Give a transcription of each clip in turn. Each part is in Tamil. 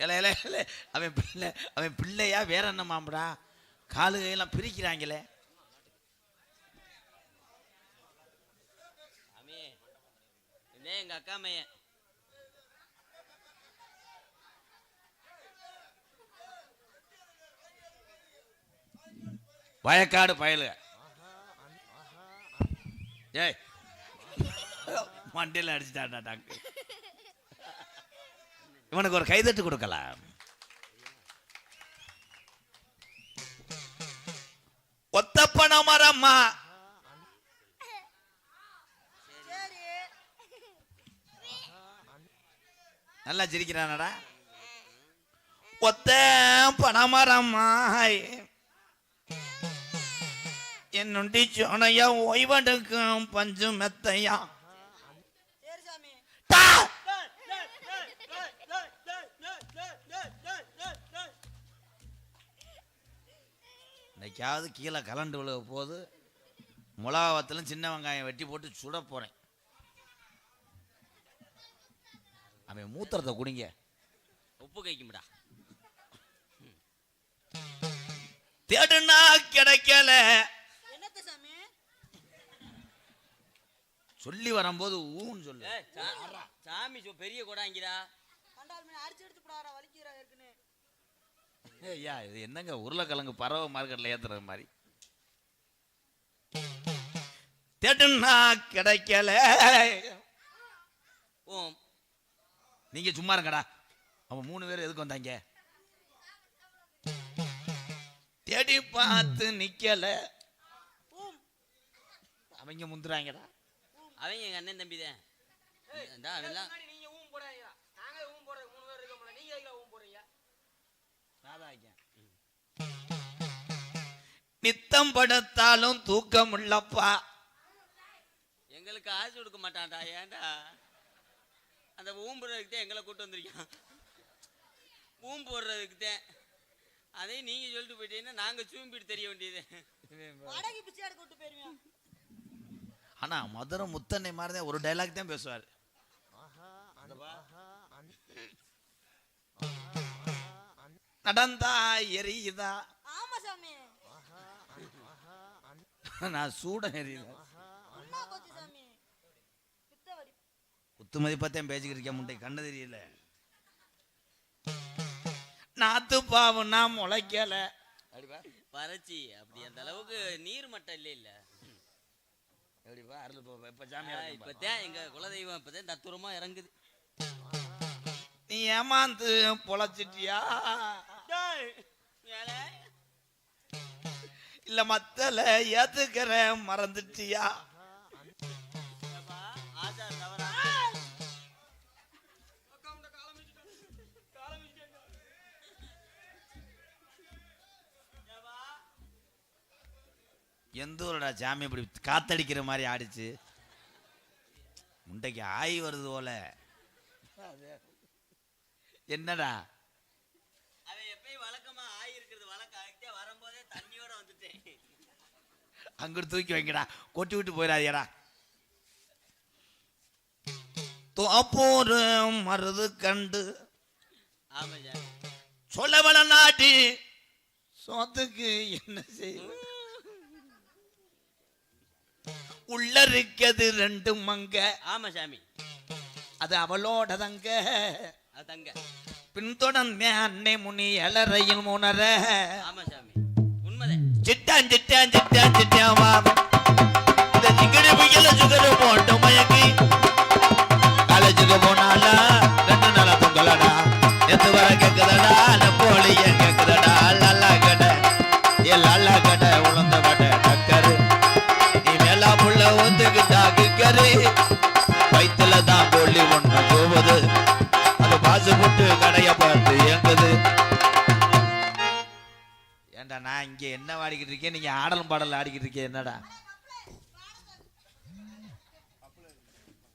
இல்ல இல்ல இல்ல அவன் பிள்ளையா வேற என்ன மாம்படா காலு கையெல்லாம் பிரிக்கிறாங்களே. எங்க அக்கா மையன் வயக்காடு பயலுக. ஏய் மண்டியில் அடிச்சுட்டான்டா டாக்டர். இவனுக்கு ஒரு கைதட்டு கொடுக்கலாம். ஒத்தப்பன மரம்மா நல்லா சிரிக்கிறானடா. ஒத்த பனமரம்மாய் என்னுண்டி சோனையா ஓய்வெடுக்கும் பஞ்சு மெத்தையா. இன்னைக்காவது கீழே கலண்டு விழுக போது மிளகாவத்திலும் சின்ன வெங்காயம் வெட்டி போட்டு சுட போறேன். அவன் மூத்திரத்தை குடிங்க. உப்பு கைக்கும்டா. தேடுனா கிடைக்கல. சொல்லி வரும்போது ஊன்னு சொல்லு. சாமி பெரிய கொடாங்கிறா. ஐயா இது என்னங்க உருளைக்கிழங்கு பறவை மார்க்கெட்ல ஏத்துறது மாதிரி. தேடுனா கிடைக்கல. ஓம் நீங்க சும்மா இருங்கடா. அவன் 3 பேர் எதுக்கு வந்தாங்க? தேடி பார்த்து நிக்கல. அவங்க முந்துறாங்கடா. அவங்க எங்க அண்ணன் தம்பி தான். நித்தம் படுத்தாலும் தூக்கம் இல்லப்பா. எங்களுக்கு ஆசை கொடுக்க மாட்டான்டா. ஏன்டா அந்த ஊம்புறதுக்கு தான் எங்களை கூட்டு வந்திருக்கோம். ஊம்பு போடுறதுக்கு தான். அதையும் நீங்க சொல்லிட்டு போயிட்டீங்கன்னா நாங்க சூம்பிட்டு தெரிய வேண்டியது. ஆனா மதுரை முத்தண்ணை மாதிரிதான் ஒரு டைலாக் தான் பேசுவார். நடந்தா எரியுதா? நான் சூட எரியுதா? குத்து மதிப்பத்தையும் பேசிக்கிட்டு இருக்க முட்டை கண்ணு தெரியல. நாத்து பாவுனா முளைக்கல. பறச்சி அப்படி அந்த அளவுக்கு நீர் மட்டம் இல்ல. இப்பதான் எங்க குலதெய்வம் இப்பதான் தத்துரமா இறங்குது. நீ ஏமாந்து பொழைச்சிட்டியா இல்ல மத்தல ஏத்துக்கிற மறந்துட்டியா? எந்த ஊருடா சாமி இப்படி காத்தடிக்கிற மாதிரி ஆடிச்சு? முண்டைக்கு ஆய் வருது போல. என்னடா அங்கிட்டு தூக்கி வைங்கடா. கொட்டி விட்டு போயிடாதீடா. தோப்பூர் மருது கண்டு சொல்லவள நாட்டி சோத்துக்கு என்ன செய்ய? உள்ள இருக்கிறது 2 மங்க. ஆமா சாமி அது அவளோட தங்க. தங்க பின்தொடர்ந்த அன்னை முனி எலரையில் முனர. ஆமா சாமி உண்மைதான். சிட்டான் சிட்டான் சிட்டான் சிட்டாவா இந்த சிக்கடி புயல சுகரு போட்டு மயக்கி காலேஜுக்கு போனாலா 2 நாளா தொங்கலடா. எத்து வர கேக்குதடா நப்போலிய கேக்குதடா. லல்லா கடை லல்லா கடை உளுந்த கடை டக்கரு. நீ மேலா புள்ள ஒத்துக்கிட்டா கிக்கரு. வயிற்றுல தான் கொல்லி ஒண்ணு போகுது. அது பாசு போட்டு கடைய பார்த்து எங்குது. ஏண்டா நான் இங்க என்ன ஆடிக்கிட்டு இருக்கேன், நீங்க ஆடலும் பாடல ஆடிக்கிட்டு இருக்கேன். என்னடா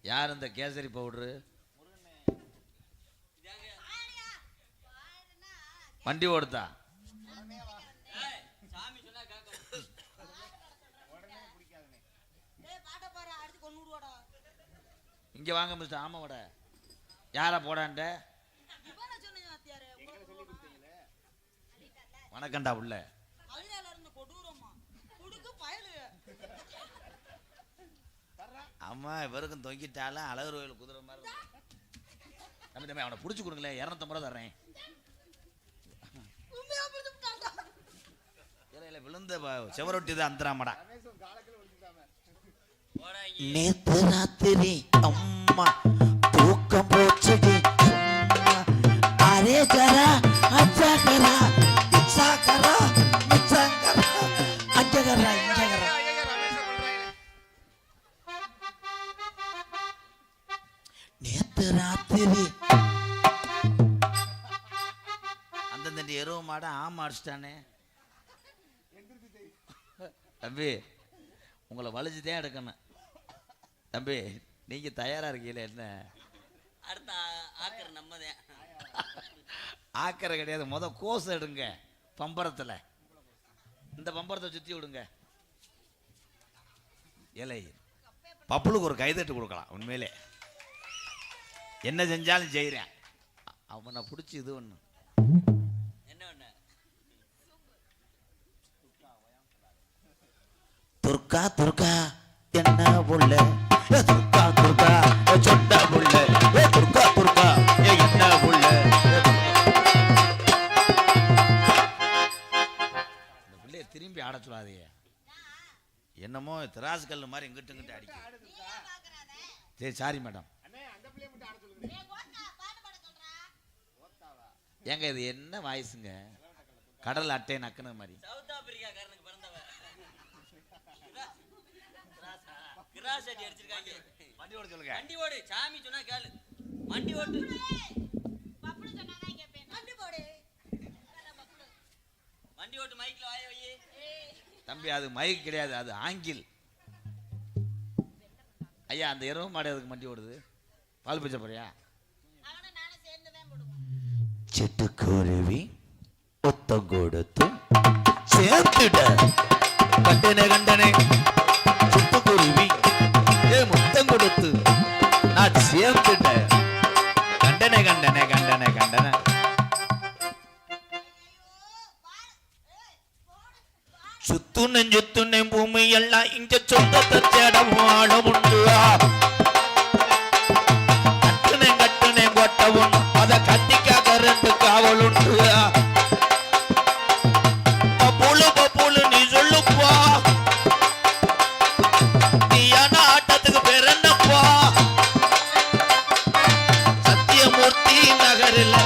யார் இந்த கேசரி பவுடரு? வண்டி ஓடுதா? இங்க வாங்க மிஸ்டர். ஆமா வட யாரா போடாண்ட வணக்கண்டா உள்ள. அம்மா இவருக்கும் தொங்கிட்டாலும் அழகர் கோயில் குதிரை மாதிரி. தம்பி தம்பி அவனை பிடிச்சி கொடுங்களேன், 250 ரூபா தர்றேன். விழுந்த செவரொட்டி தான் அந்தராமடா. நேத்து ராத்திரி அம்மா தூக்கம் போச்சடி அரே ஜரா அச்சகரா இச்சகரா மிச்சங்கரா அஞ்சகரா இஞ்சகரா. நேத்து ராத்திரி அந்தந்த எருவ மாட ஆமா அடிச்சிட்டானே. தம்பி உங்களை வலிச்சுதான் எடுக்கணும். தம்பி நீங்க தயாரா இருக்கீங்களா? என்ன அடுத்த ஆக்கர் நம்மதான். ஆக்கரை கிடையாது, கோசை எடுங்க பம்பரத்துல. இந்த பம்பரத்தை சுத்தி விடுங்க. ஏலை பப்புளுக்கு ஒரு கைதட்டு கொடுக்கலாம். உண்மையிலே என்ன செஞ்சாலும் செய்கிறேன். அவனை பிடிச்சி இது ஒன்று என்ன ஒண்ணு துர்கா துர்கா என்ன புள்ள துர்கா துர்கா சொட்ட புள்ள துர்கா துர்கா என்ன புள்ள. இந்த பிள்ளைய திரும்பி ஆட சொல்லாதீங்க. என்னமோ திராசு கல்லு மாதிரி இங்கிட்டு இங்கிட்டு அடிக்க. சரி சாரி மேடம். ஏங்க இது என்ன வாய்ஸுங்க? கடல் அட்டை நக்குன மாதிரி. சவுத் ஆப்பிரிக்காக்காரனுக்கு பிறந்தவ. கிராஸ் அடி அடிச்சிருக்காங்க. வண்டி ஓட சொல்லுங்க. வண்டி ஓடு சாமி சொன்னா கேளு. வண்டி ஓட்டு. பப்புளு சொன்னா தான் கேப்பேன். வண்டி போடு. வண்டி ஓட்டு மைக்ல வாய வை. தம்பி அது மைக் கிடையாது, அது ஆங்கில். ஐயா அந்த எருவ மாடு அதுக்கு வண்டி ஓடுது. பால் பிச்சை போறியா? அவன நானே சேர்ந்து தான் போடுவோம். சிட்டுக்குருவி ஒத்தம் கொடுத்து சேர்த்துட கண்டனே கண்டனே. சிட்டுக்குருவி முத்தம் கொடுத்து நான் சேர்த்துட்ட கண்டனே கண்டனே கண்டனே கண்டனே. சுத்துனை பூமி எல்லாம் இங்க சொந்தத்தை தேட வாழ உண்டு. கட்டுனை கொட்டவும் அத கட்டிக்காக 2 காவல் உண்டு. பப்புளு நீ சொல்லுப்பா, நீயான ஆட்டத்துக்கு பேர் என்னப்பா? சத்தியமூர்த்தி நகரில்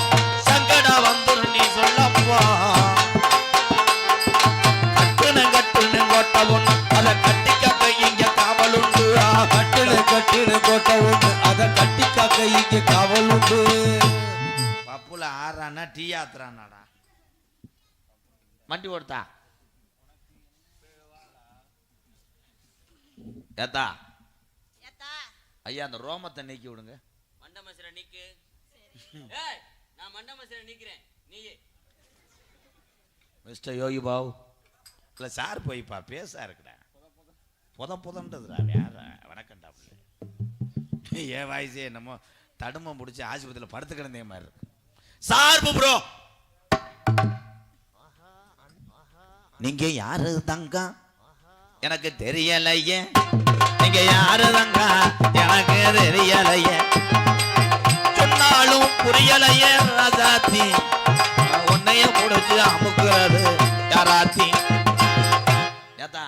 சங்கடா வந்துரு நீ சொல்லப்பா. கட்டுனை கொட்டவும் அத கட்டிக்காக இங்க காவல் உண்டு. கட்டுனை கொட்டவும் அத கட்டிக்காக இங்க காவல் உண்டு. பப்புல ஆறானா டீ ஆத்துறானாடா. வண்டி ஓடுத்தா ஏத்தா ஏத்தா ஐயா அந்த ரோமத்தை நீக்கி விடுங்க. மண்ட மசர நீக்கு. ஏய் நான் மண்ட மசர நீக்குறேன். நீ மிஸ்டர் யோகி பாபு இல்லை சார் போய்ப்பா பேசா இருக்குடா. புதன்றதுடா வேற. வணக்கம்டா பிள்ளை. ஏன் வாய்ஸே என்னமோ தடுமம் பிடிச்சி ஆஸ்பத்திரியில் படுத்து கிடந்தே மாதிரி இருக்கு. சார்பு ப்ரோ நீங்க யாரு தங்கா எனக்கு தெரியலையே. நீங்க யாரு தங்கா எனக்கு தெரியலையே. சொன்னாலும் புரியலையே ராஜாத்தி. உன்னைய முடிச்சு அமுக்குறது யாராத்தி. ஏத்தா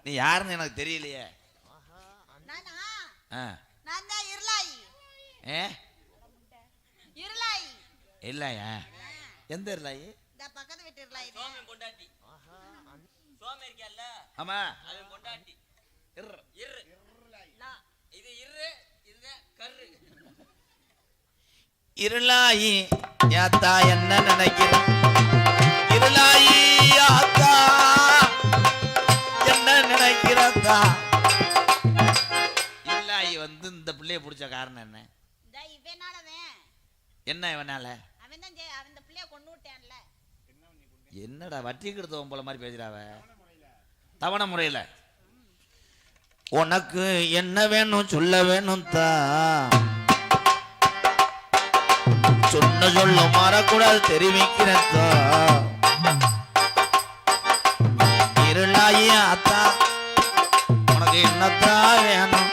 நீ யாருன்னு எனக்கு தெரியலையே. நானா நான் தான் இருளாயி. இருளாயி இல்லையா? எந்த இருளாயி? இந்த பக்கத்து வீட்டு இருளாயி. சோமே பொண்டாட்டி. சோமே இருக்கல்ல? ஆமா அது பொண்டாட்டி. இரு இது இரு இது கர்ரு. இருளாயி யாத்தா என்ன நினைக்கிற? இருளாயி யாத்தா என்ன நினைக்கிறதா? இருளாயி இந்த பிள்ளைய பிடிச்ச காரணம் என்ன? இந்த இவனாலதான். என்ன இவனால? அவன் தான் அந்த பிள்ளைய கொண்டு விட்டான்ல. என்னடா வட்டி கெடுத்தவன் போல மாதிரி பேசுறாவ. தவணை முறையில் உனக்கு என்ன வேணும் சொல்ல வேணும் தான். சொன்ன சொல்ல மாறக்கூடாது தெரிவிக்கிறதா. திருநாயி அத்தா உனக்கு என்னத்தா வேணும்